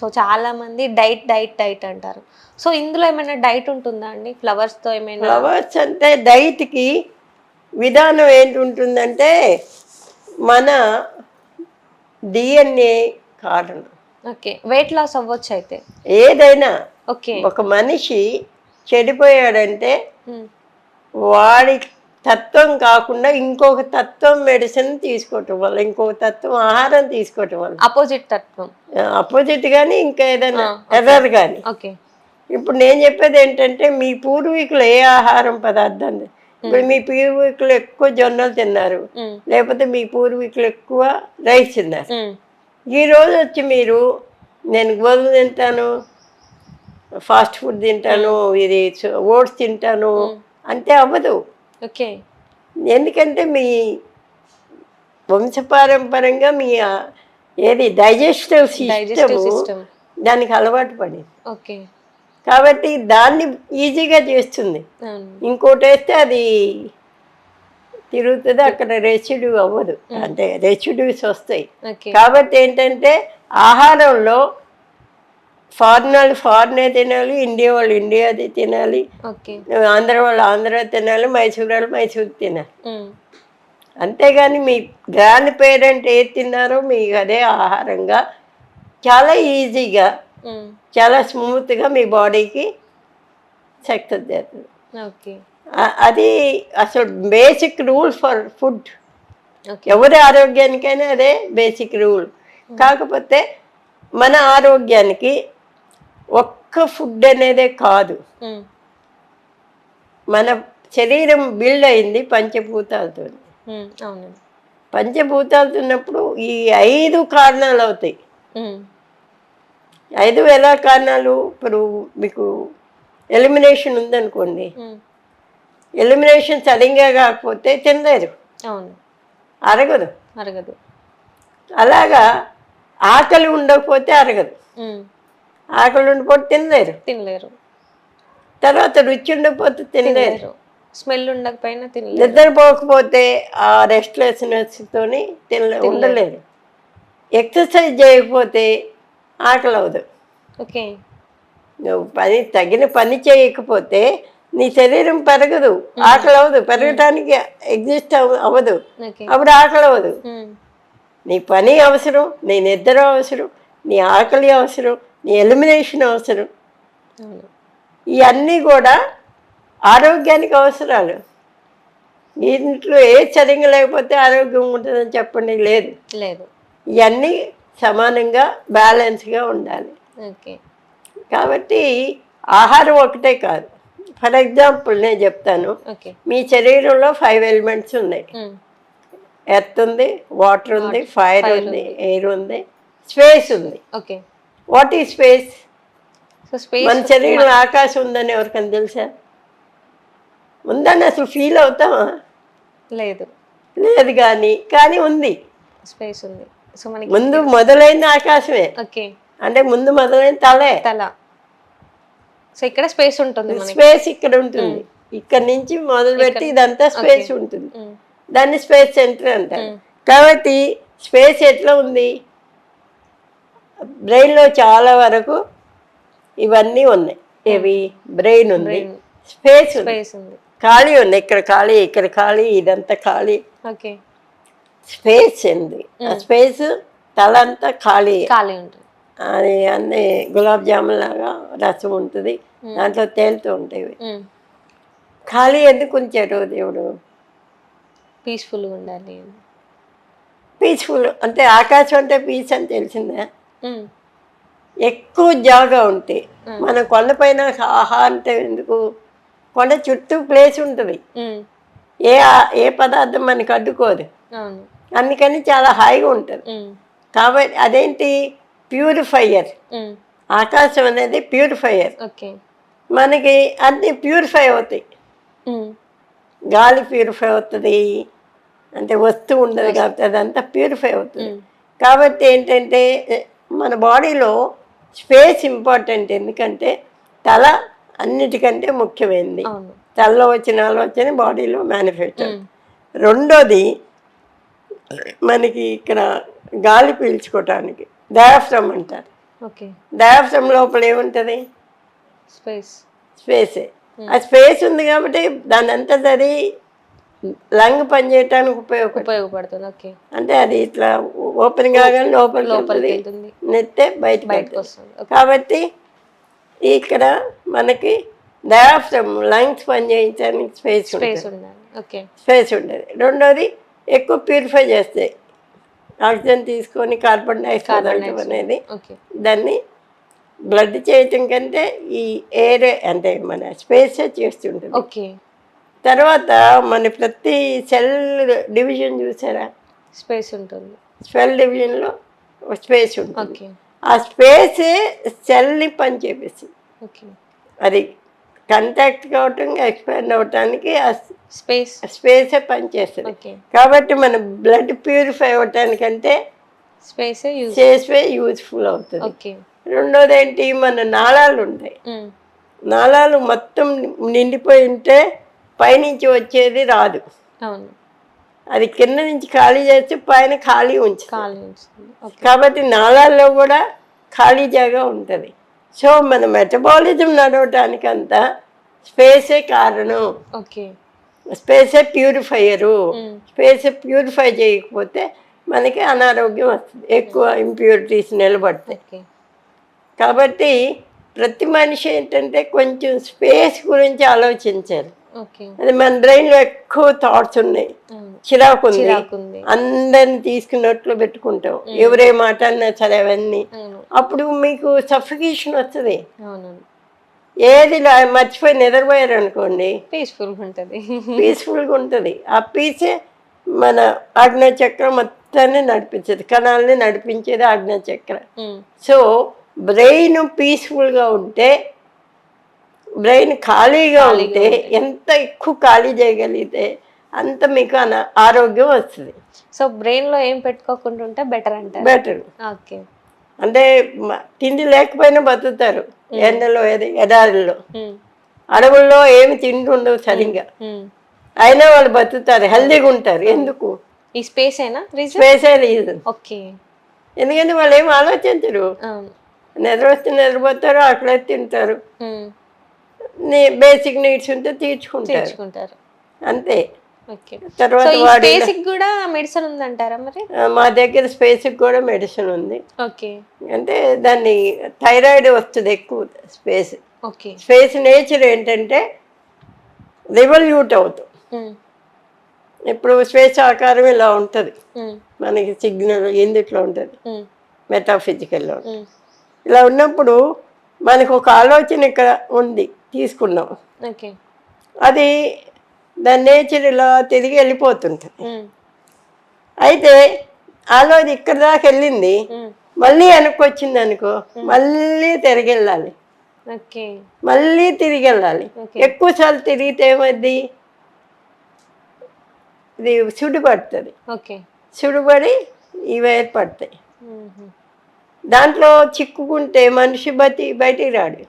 So చాలా మంది diet diet diet అంటారు. సో ఇందులో ఏమైనా డైట్ ఉంటుందా అండి? ఫ్లవర్స్‌తో ఏమైనా? ఫ్లవర్స్ అంటే డైట్కి విధానం ఏంటి ఉంటుందంటే మన డిఎన్ఏ కారణం. ఓకే. వెయిట్ లాస్ అవ్వచ్చు అయితే. ఏదైనా ఓకే. ఒక మనిషి చెడిపోయాడంటే హ్మ్. వాడి తత్వం కాకుండా ఇంకొక తత్వం మెడిసిన్ తీసుకోవటం వల్ల, ఇంకొక తత్వం ఆహారం తీసుకోవటం వల్ల, అపోజిట్ తత్వం. అపోజిట్ కానీ ఇంకా ఏదైనా ఓకే. ఎర్రర్ కానీ. ఓకే. ఇప్పుడు నేను చెప్పేది ఏంటంటే మీ పూర్వీకులు ఏ ఆహారం పదార్థాన్ని, ఇప్పుడు మీ పూర్వీకులు ఎక్కువ జొన్నలు తిన్నారు, లేకపోతే మీ పూర్వీకులు ఎక్కువ రైస్ తిన్నారు. ఈరోజు వచ్చి మీరు నేను గోధుమ తింటాను, ఫాస్ట్ ఫుడ్ తింటాను, ఇది ఓట్స్ తింటాను అంటే అవ్వదు. ఓకే. ఎందుకంటే మీ వంశపారంపరంగా మీ ఏది డైజెస్టివ్ సిస్టమ్ దానికి అలవాటు పడింది. ఓకే. కాబట్టి దాన్ని ఈజీగా చేస్తుంది. ఇంకోటి వేస్తే అది తిరుగుతుంది, అక్కడ రెసిడ్యూ అవ్వదు, అంటే రెసిడ్యూస్ వస్తాయి. కాబట్టి ఏంటంటే ఆహారంలో ఫారినే తినాలి, ఇండియా వాళ్ళు ఇండియాది తినాలి, ఆంధ్ర వాళ్ళు ఆంధ్ర తినాలి, మైసూర్ వాళ్ళు మైసూర్ తినాలి. అంతేగాని మీ గ్రాండ్ పేరెంట్ ఏది తిన్నారో మీకు అదే ఆహారంగా చాలా ఈజీగా చాలా స్మూత్గా మీ బాడీకి సక్సెస్ చేస్తుంది. అది అసలు బేసిక్ రూల్ ఫర్ ఫుడ్. ఎవరి ఆరోగ్యానికైనా అదే బేసిక్ రూల్. కాకపోతే మన ఆరోగ్యానికి ఒక్క ఫుడ్ అనేదే కాదు, మన శరీరం బిల్డ్ అయింది పంచభూతాలతో. పంచభూతాలతో ఉన్నప్పుడు ఈ 5 కారణాలు అవుతాయి. 5 ఎలా కారణాలు? ఇప్పుడు మీకు ఎలిమినేషన్ ఉందనుకోండి, ఎలిమినేషన్ సరిగ్గా కాకపోతే తినలేరు, అరగదు. అలాగా ఆకలి ఉండకపోతే అరగదు, ఆకలి ఉండిపోతే తినలేరు. తర్వాత రుచి ఉండకపోతే తినలేరు, స్మెల్ ఉండకపోయినా తినలేరు. నిద్రపోకపోతే ఆ రెస్ట్లెస్నెస్తోని ఉండలేరు. ఎక్సర్సైజ్ చేయకపోతే ఆకలి అవ్వదు. నువ్వు తగిన పని చేయకపోతే నీ శరీరం పెరగదు, ఆకలి అవ్వదు, పెరగటానికి ఎగ్జిస్ట్ అవ్వదు, అప్పుడు ఆకలి అవ్వదు. నీ పని అవసరం, నీ నిద్ర అవసరం, నీ ఆకలి అవసరం, నీ ఎలిమినేషన్ అవసరం. ఇవన్నీ కూడా ఆరోగ్యానికి అవసరాలు. ఇంట్లో ఏ సరిగ్గా లేకపోతే ఆరోగ్యం ఉంటుందని చెప్పండి, లేదు. ఇవన్నీ సమానంగా బ్యాలెన్స్గా ఉండాలి. కాబట్టి ఆహారం ఒకటే కాదు. ఫర్ ఎగ్జాంపుల్ నేను చెప్తాను, మీ శరీరంలో 5 ఎలిమెంట్స్ ఉన్నాయి. ఎర్త్ ఉంది, వాటర్ ఉంది, ఫైర్ ఉంది, ఎయిర్ ఉంది, స్పేస్ ఉంది. వాట్ ఈ స్పేస్? మన శరీరంలో ఆకాశం ఉందని ఎవరికైనా తెలుసా? ఉందని అసలు ఫీల్ అవుతామా? లేదు. కానీ ఉంది. స్పేస్ ఉంది. ముందు మొదలైంది ఆకాశమే, అంటే ముందు మొదలైన తల. సో ఇక్కడ స్పేస్ ఉంటుంది, స్పేస్ ఇక్కడ ఉంటుంది. ఇక్కడ నుంచి మొదలు పెట్టి ఇదంతా స్పేస్ ఉంటుంది, దాన్ని స్పేస్ సెంటర్ అంటారు. కాబట్టి స్పేస్ ఎట్లా ఉంది? బ్రెయిన్లో చాలా వరకు ఇవన్నీ ఉన్నాయి. ఏవి? బ్రెయిన్ ఉంది, స్పేస్ ఉంది, ఖాళీ ఉంది. ఇక్కడ ఖాళీ, ఇక్కడ ఖాళీ, ఇదంతా ఖాళీ. స్పేస్ ఉంది. ఆ స్పేస్ తలంతా ఖాళీ ఉంటుంది. అది అన్నీ గులాబ్ జామున్ లాగా రసం ఉంటుంది, దాంట్లో తేలుతూ ఉంటాయి. ఖాళీ ఎందుకు ఉంచాడు దేవుడు? పీస్ఫుల్గా ఉండాలి. పీస్ఫుల్ అంటే ఆకాశం అంటే పీస్ అని తెలిసిందా? ఎక్కువ జాగా ఉంటే మన కొండపైన ఆహా అంటే ఎందుకు? కొండ చుట్టూ ప్లేస్ ఉంటుంది, ఏ పదార్థం మనకి అడ్డుకోదు, అందుకని చాలా హాయిగా ఉంటుంది. కాబట్టి అదేంటి? ప్యూరిఫైయర్. ఆకాశం అనేది ప్యూరిఫైయర్. మనకి అన్ని ప్యూరిఫై అవుతాయి. గాలి ప్యూరిఫై అవుతుంది, అంటే వస్తువు ఉండదు కాబట్టి అదంతా ప్యూరిఫై అవుతుంది. కాబట్టి ఏంటంటే మన బాడీలో స్పేస్ ఇంపార్టెంట్. ఎందుకంటే తల అన్నిటికంటే ముఖ్యమైనది. తలలో వచ్చిన ఆలోచన బాడీలో మేనిఫెస్టో. రెండోది మనకి ఇక్కడ గాలి పీల్చుకోవటానికి డయాఫ్రమ్ అంటారు. ఓకే. డయాఫ్రమ్ లోపల ఏముంటుంది? స్పేస్. స్పేసే. ఆ స్పేస్ ఉంది కాబట్టి దాని అంతటా అది లంగ్ పనిచేయటానికి ఉపయోగపడుతుంది. ఓకే. అంటే అది ఇట్లా ఓపెన్ కాగానే లోపలికి వెళ్తుంది. నెత్తే బయటకు వస్తుంది. కాబట్టి ఇక్కడ మనకి డయాఫ్రమ్ లంగ్స్ పనిచేయడానికి స్పేస్ ఉంటుంది. ఓకే. స్పేస్ ఉండేది. రెండోది ఎక్కువ ప్యూరిఫై చేస్తాయి. ఆక్సిజన్ తీసుకొని కార్బన్ డైఆక్సైడ్ అనేది దాన్ని బ్లడ్ చేయటం కంటే ఈ ఎయిర్ అంటే మన స్పేసే చేస్తుంటుంది. ఓకే. తర్వాత మన ప్రతి సెల్ డివిజన్ చూసారా? స్పేస్ ఉంటుంది. సెల్ డివిజన్లో స్పేస్ ఉంటుంది. ఆ స్పేసే సెల్ని పని చేపిస్తుంది. అది కంటాక్ట్ కావటం ఎక్స్పాండ్ అవటానికి ఆ స్పేసే పనిచేస్తుంది. కాబట్టి మన బ్లడ్ ప్యూరిఫై అవటానికంటే స్పేసే యూజ్ఫుల్ అవుతుంది. రెండోది ఏంటి, మన నాళాలు ఉంటాయి. నాళాలు మొత్తం నిండిపోయి ఉంటే పైనుంచి వచ్చేది రాదు. అది కింద నుంచి ఖాళీ చేస్తే పైన ఖాళీ ఉంచుతుంది. కాబట్టి నాళాల్లో కూడా ఖాళీ జాగా ఉంటుంది. సో మన మెటబాలిజం నడవటానికి అంతా స్పేసే కారణం. స్పేసే ప్యూరిఫైయరు. స్పేసే ప్యూరిఫై చేయకపోతే మనకి అనారోగ్యం వస్తుంది, ఎక్కువ ఇంప్యూరిటీస్ నిలబడతాయి. కాబట్టి ప్రతి మనిషి ఏంటంటే కొంచెం స్పేస్ గురించి ఆలోచించాలి. అది మన బ్రెయిన్లో ఎక్కువ థాట్స్ ఉన్నాయి, చిరాకు ఉంది, అందరిని తీసుకున్నట్లు పెట్టుకుంటాం, ఎవరే మాట అన్నా సరే అవన్నీ. అప్పుడు మీకు సఫికేషన్ వస్తుంది. ఏది మర్చిపోయి నిద్రపోయారు అనుకోండి, పీస్ఫుల్గా ఉంటుంది. ఆ పీసే మన ఆజ్ఞాచక్రం మొత్తాన్ని నడిపించేది, కణాలని నడిపించేది ఆజ్ఞాచక్రం. సో బ్రెయిన్ పీస్ఫుల్గా ఉంటే, బ్రెయిన్ ఖాళీగా ఉంటే, ఎంత ఎక్కువ ఖాళీ చేయగలిగితే అంత మీకు ఆరోగ్యం వస్తుంది. సో బ్రెయిన్లో ఏం పెట్టుకోకుండా ఉంటే బెటర్ అంటారు. బెటర్. ఓకే. అంటే తిండి లేకపోయినా బతుకుతారు. ఎండలో ఎడారిలో అడవుల్లో ఏమి తిండి ఉండవు సరిగ్గా, అయినా వాళ్ళు బతుకుతారు, హెల్దీగా ఉంటారు. ఎందుకు? ఈ స్పేసే రీజన్. ఓకే. ఎందుకంటే వాళ్ళు ఏమి ఆలోచించరు. నిద్ర వస్తే నిద్రపోతారు, అక్కడే తింటారు, బేసిక్ నీడ్స్ ఉంటే తీర్చుకుంటారు, అంతే. తర్వాత కూడా మెడిసిన్ ఉందంటారా మరి? మా దగ్గర స్పేస్కి కూడా మెడిసిన్ ఉంది. అంటే దాన్ని థైరాయిడ్ వస్తుంది ఎక్కువ. స్పేస్ నేచర్ ఏంటంటే రివల్యూట్ అవుతాం. ఇప్పుడు స్పేస్ ఆకారం ఇలా ఉంటుంది, మనకి సిగ్నల్ ఎందుట్లో ఉంటుంది, మెటాఫిజికల్లో ఇలా ఉన్నప్పుడు మనకు ఒక ఆలోచన ఇక్కడ ఉంది, తీసుకున్నాం, అది దాని నేచర్ ఇలా తిరిగి వెళ్ళిపోతుంటుంది. అయితే ఆలోచన ఇక్కడ దాకా వెళ్ళింది, మళ్ళీ వెనక్కి వచ్చింది అనుకో, మళ్ళీ తిరిగి వెళ్ళాలి, మళ్ళీ తిరిగి వెళ్ళాలి. ఎక్కువసార్లు తిరిగితే ఏమద్ది, ఇది సుడిపడుతుంది. సుడిపడి ఇవి ఏర్పడతాయి. దాంట్లో చిక్కుకుంటే మనిషి బయటికి రాడు.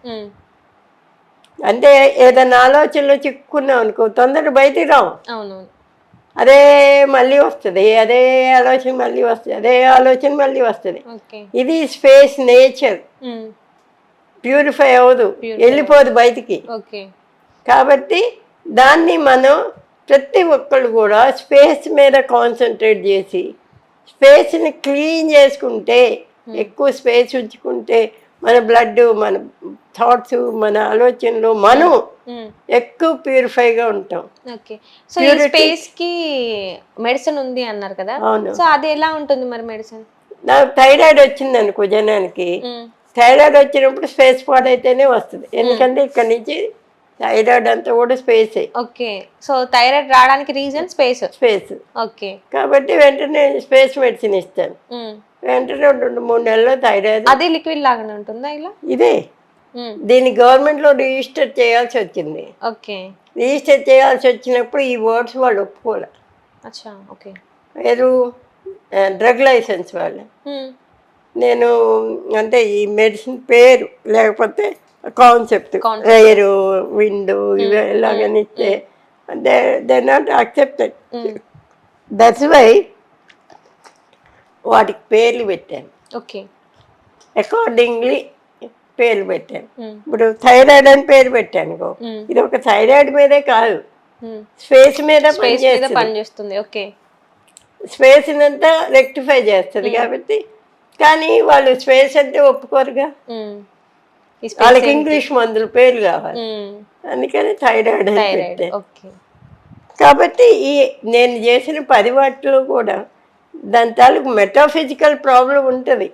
అంటే ఏదైనా ఆలోచనలో చిక్కుకున్నాం అనుకో, తొందరగా బయటికి రావు. అదే మళ్ళీ వస్తుంది, అదే ఆలోచన మళ్ళీ వస్తుంది, అదే ఆలోచన మళ్ళీ వస్తుంది. ఇది స్పేస్ నేచర్. ప్యూరిఫై అవ్వదు, వెళ్ళిపోదు బయటికి. కాబట్టి దాన్ని మనం ప్రతి ఒక్కళ్ళు కూడా స్పేస్ మీద కాన్సన్ట్రేట్ చేసి స్పేస్ని క్లీన్ చేసుకుంటే, ఎక్కువ స్పేస్ ఉంచుకుంటే మన బ్లడ్, మన థాట్స్, మన ఆలోచనలు మనం ఎక్కువ ప్యూరిఫైగా ఉంటాం. సో ఈ స్పేస్ కి మెడిసిన్ ఉంది అన్నారు కదా. అవును. సో అది ఎలా ఉంటుంది మరి మెడిసిన్? నాకు థైరాయిడ్ వచ్చింది అనుకో జనానికి, థైరాయిడ్ వచ్చినప్పుడు స్పేస్ పాడైతేనే వస్తుంది. ఎందుకంటే ఇక్కడ నుంచి థైరాయిడ్ అంతా కూడా స్పేసే. ఓకే. సో థైరాయిడ్ రావడానికి రీజన్ స్పేస్. ఓకే. కాబట్టి వెంటనే స్పేస్ మెడిసిన్ ఇస్తాను. వెంటనే 2-3 నెలల్లో థైరాయిడ్. అదే లిక్విడ్ లాగానే ఉంటుందా ఇలా? ఇదే. దీన్ని గవర్నమెంట్లో రిజిస్టర్ చేయాల్సి వచ్చింది. ఓకే. రిజిస్టర్ చేయాల్సి వచ్చినప్పుడు ఈ వర్డ్స్ వాళ్ళు ఒప్పుకోలే. ఓకే. వేరు డ్రగ్ లైసెన్స్ వాళ్ళు. నేను అంటే ఈ మెడిసిన్ పేరు లేకపోతే కాన్సెప్ట్, ఎయిర్, విండ్, ఇవి ఎలాగనిస్తే they not accepted. That's why వాటికి పేర్లు పెట్టాను. ఓకే. అకార్డింగ్లీ పేరు పెట్టాను. ఇప్పుడు థైరాయిడ్ అని పేరు పెట్టాను, ఇది ఒక థైరాయిడ్ మీదే కాదు, స్పేస్ మీద పనిచేస్తుంది. ఓకే, స్పేస్ అంతా రెక్టిఫై చేస్తుంది కాబట్టి. కానీ వాళ్ళు స్పేస్ అంటే ఒప్పుకోరుగా, వాళ్ళకి ఇంగ్లీష్ మందులు పేర్లు కావాలి, అందుకని థైరాయిడ్ అని పెట్టాను. కాబట్టి ఈ నేను చేసిన 10 వాటిలో కూడా దాని తాలూకు మెటాఫిజికల్ ప్రాబ్లం ఉంటుంది,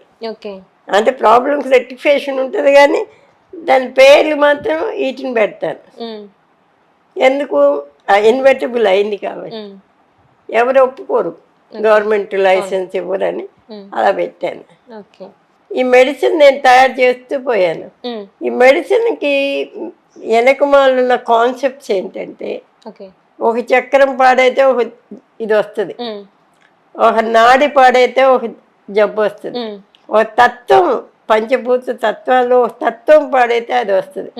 అంటే ప్రాబ్లమ్స్ రెక్టిఫికేషన్ ఉంటుంది, కానీ దాని పేర్లు మాత్రం వీటిని పెడతాను. ఎందుకు? ఇన్వెర్టిబుల్ అయింది కాబట్టి, ఎవరు ఒప్పుకోరు, గవర్నమెంట్ లైసెన్స్ ఇవ్వరని అలా పెట్టాను. ఈ మెడిసిన్ నేను తయారు చేస్తూ పోయాను. ఈ మెడిసిన్కి వెనకమాలున్న కాన్సెప్ట్స్ ఏంటంటే, ఒక చక్రం పాడైతే ఒక ఇది వస్తుంది, ఒక నాడి పాడైతే ఒక జబ్బు వస్తుంది, ఒక తత్వం పంచభూత తత్వాల్లో ఒక తత్వం పాడైతే అది వస్తుంది.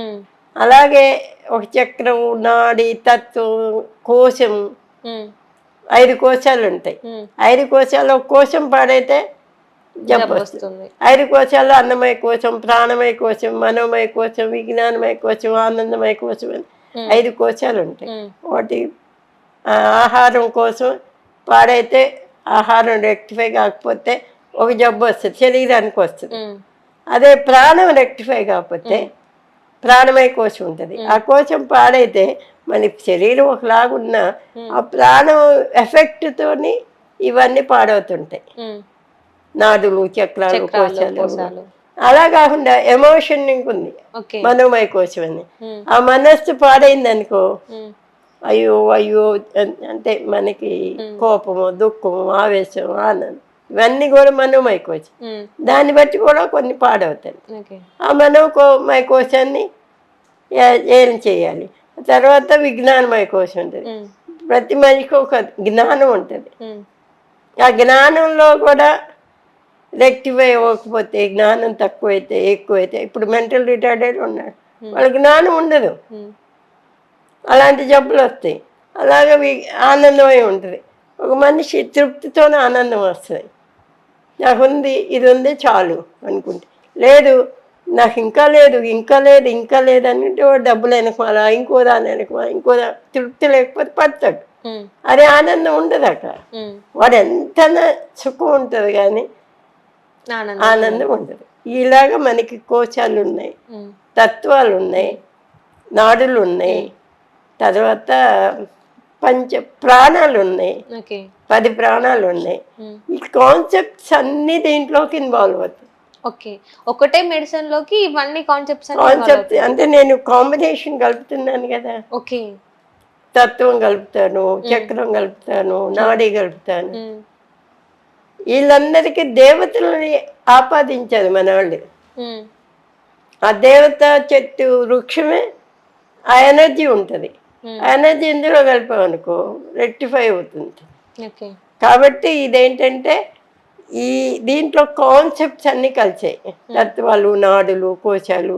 అలాగే ఒక చక్రం, నాడి, తత్వం, కోశం, 5 కోశాలు ఉంటాయి. 5 కోశాల్లో ఒక కోశం పాడైతే జబ్బు వస్తుంది. 5 కోశాల్లో అన్నమయ కోశం, ప్రాణమయ కోశం, మనోమయ కోశం, విజ్ఞానమయ కోశం, ఆనందమయ కోశం అని 5 కోశాలు ఉంటాయి. ఒకటి ఆహారం కోసం పాడైతే, ఆహారం రెక్టిఫై కాకపోతే ఒక జబ్బు వస్తుంది, శరీరానికి వస్తుంది. అదే ప్రాణం రెక్టిఫై కాకపోతే ప్రాణమయ కోశం ఉంటుంది. ఆ కోశం పాడైతే మన శరీరం ఒకలాగున్నా ఆ ప్రాణం ఎఫెక్ట్తోని ఇవన్నీ పాడవుతుంటాయి, నాడులు, చక్రాలు, కోశాలు. అలా కాకుండా ఎమోషన్ ఉంది, మనోమయ కోశం అని. ఆ మనస్సు పాడైంది అనుకో, అయ్యో అయ్యో అంటే మనకి కోపము, దుఃఖము, ఆవేశం, ఆనందం, ఇవన్నీ కూడా మనోమయ కోశం. దాన్ని బట్టి కూడా కొన్ని పాడవుతాయి. ఆ మనోమయ కోశాన్ని ఏం చేయాలి? తర్వాత విజ్ఞానమయ కోశం ఉంటుంది. ప్రతి మనిషికి ఒక జ్ఞానం ఉంటుంది. ఆ జ్ఞానంలో కూడా రెక్టిఫై అవ్వకపోతే, జ్ఞానం తక్కువైతే, ఎక్కువైతే, ఇప్పుడు మెంటల్ రిటార్డెడ్ ఉన్నాడు, వాళ్ళ జ్ఞానం ఉండదు, అలాంటి జబ్బులు వస్తాయి. అలాగే ఆనందమై ఉంటుంది. ఒక మనిషి తృప్తితోనే ఆనందం వస్తుంది, నాకుంది, ఇది ఉంది చాలు అనుకుంటే. లేదు, నాకు ఇంకా లేదు, ఇంకా లేదు, ఇంకా లేదు అంటే వాడు డబ్బులు వెనకమాలా, ఇంకో దాని వెనకమాలా, ఇంకో తృప్తి లేకపోతే పడతాడు. అదే ఆనందం ఉండదు అక్కడ. వాడు ఎంత సుఖం ఉంటుంది కానీ ఆనందం ఉండదు. ఇలాగా మనకి కోశాలు ఉన్నాయి, తత్వాలు ఉన్నాయి, నాడులు ఉన్నాయి, తర్వాత ప్రాణాలు ఉన్నాయి, 10 ప్రాణాలు ఉన్నాయి. ఈ కాన్సెప్ట్స్ అన్ని దీంట్లోకి ఇన్వాల్వ్ అవుతాయి. ఒకటే మెడిసిన్ లోకి ఇవన్నీ కాన్సెప్ట్ అంటే నేను కాంబినేషన్ కలుపుతున్నాను కదా. తత్వం కలుపుతాను, చక్రం కలుపుతాను, నాడి కలుపుతాను. వీళ్ళందరికీ దేవతలని ఆపాదించారు మన వాళ్ళు. ఆ దేవత చెట్టు వృక్షమే ఆ ఎనర్జీ ఉంటుంది. ఆ ఎనర్జీ ఇందులో కలిపామనుకో రెక్టిఫై అవుతుంది. కాబట్టి ఇదేంటంటే ఈ దీంట్లో కాన్సెప్ట్స్ అన్ని కలిసాయి, తత్వాలు, నాడులు, కోశాలు,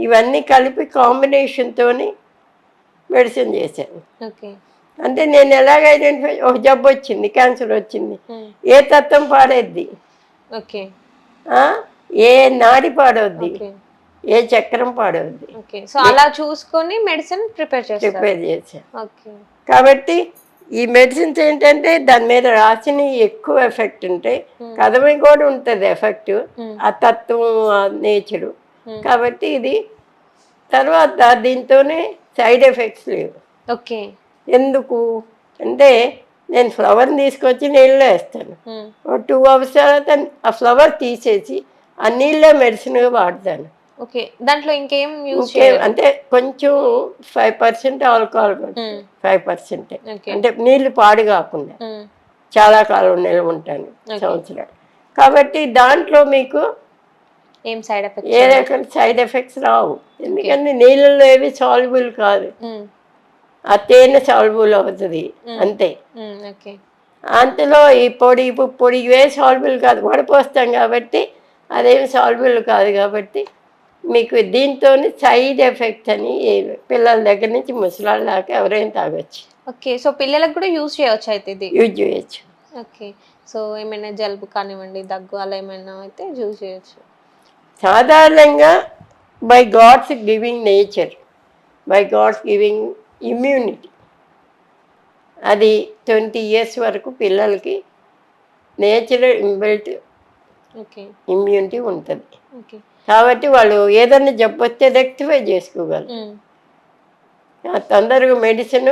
ఇవన్నీ కలిపి కాంబినేషన్తోని మెడిసిన్ చేశాను. అంటే నేను ఎలాగ ఐడెంటిఫై, ఒక జబ్బు వచ్చింది, క్యాన్సర్ వచ్చింది, ఏ తత్వం పాడేద్ది, ఏ నాడి పాడవద్ది, ఏ చక్రం పాడవద్ది, అలా చూసుకొని మెడిసిన్ ప్రిపేర్ చేశాను. కాబట్టి ఈ మెడిసిన్స్ ఏంటంటే దాని మీద రాసిన ఎక్కువ ఎఫెక్ట్ ఉంటాయి, కథమే కూడా ఉంటుంది ఎఫెక్ట్, ఆ తత్వం, ఆ నేచరు. కాబట్టి ఇది తర్వాత దీంతోనే సైడ్ ఎఫెక్ట్స్ లేవు. ఎందుకు అంటే నేను ఫ్లవర్ని తీసుకొచ్చి నీళ్ళలో వేస్తాను, 2 hours తర్వాత ఆ ఫ్లవర్ తీసేసి ఆ నీళ్ళే మెడిసిన్గా వాడతాను. దాంట్లో ఇంకేం అంటే కొంచెం 5% ఆల్కహాల్, 5%, అంటే నీళ్లు పాడు కాకుండా చాలా కాలం నిల్వ ఉంటాను, సంవత్సరాలు. కాబట్టి దాంట్లో మీకు ఏ రకం సైడ్ ఎఫెక్ట్స్ రావు, ఎందుకంటే నీళ్ళల్లో ఏవి సాల్యుబుల్ కాదు, ఆ తేనె సాల్యుబుల్ అవుతుంది అంతే. అంతలో ఈ పొడి ఇవే సాల్యుబుల్ కాదు, వడపోస్తాం కాబట్టి అదేమి సాల్యుబుల్ కాదు. కాబట్టి మీకు దీంతో సైడ్ ఎఫెక్ట్ అని పిల్లల దగ్గర నుంచి ముసలాళ్ళ దాకా ఎవరైనా తాగొచ్చు. సో పిల్లలకు కూడా యూజ్ చేయవచ్చు అయితే ఇది? యూజ్ చేయొచ్చు. సో ఏమైనా జలుబు కానివ్వండి, దగ్గు అలా ఏమైనా అయితే యూజ్ చేయొచ్చు. సాధారణంగా by God's giving nature, by God's giving immunity, అది 20 years వరకు పిల్లలకి నేచురల్ ఇన్బిల్ట్ ఓకే. ఇమ్యూనిటీ ఉంటుంది. ఓకే. కాబట్టి వాళ్ళు ఏదైనా జబ్బు వస్తే రెక్టిఫై చేసుకోగలరు. తొందరగా మెడిసిన్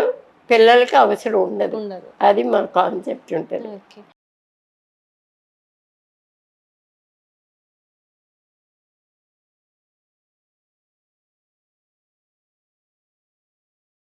పిల్లలకి అవసరం ఉండదు. ఉండదు. అది మా కాన్సెప్ట్ ఉంటుంది. ఓకే.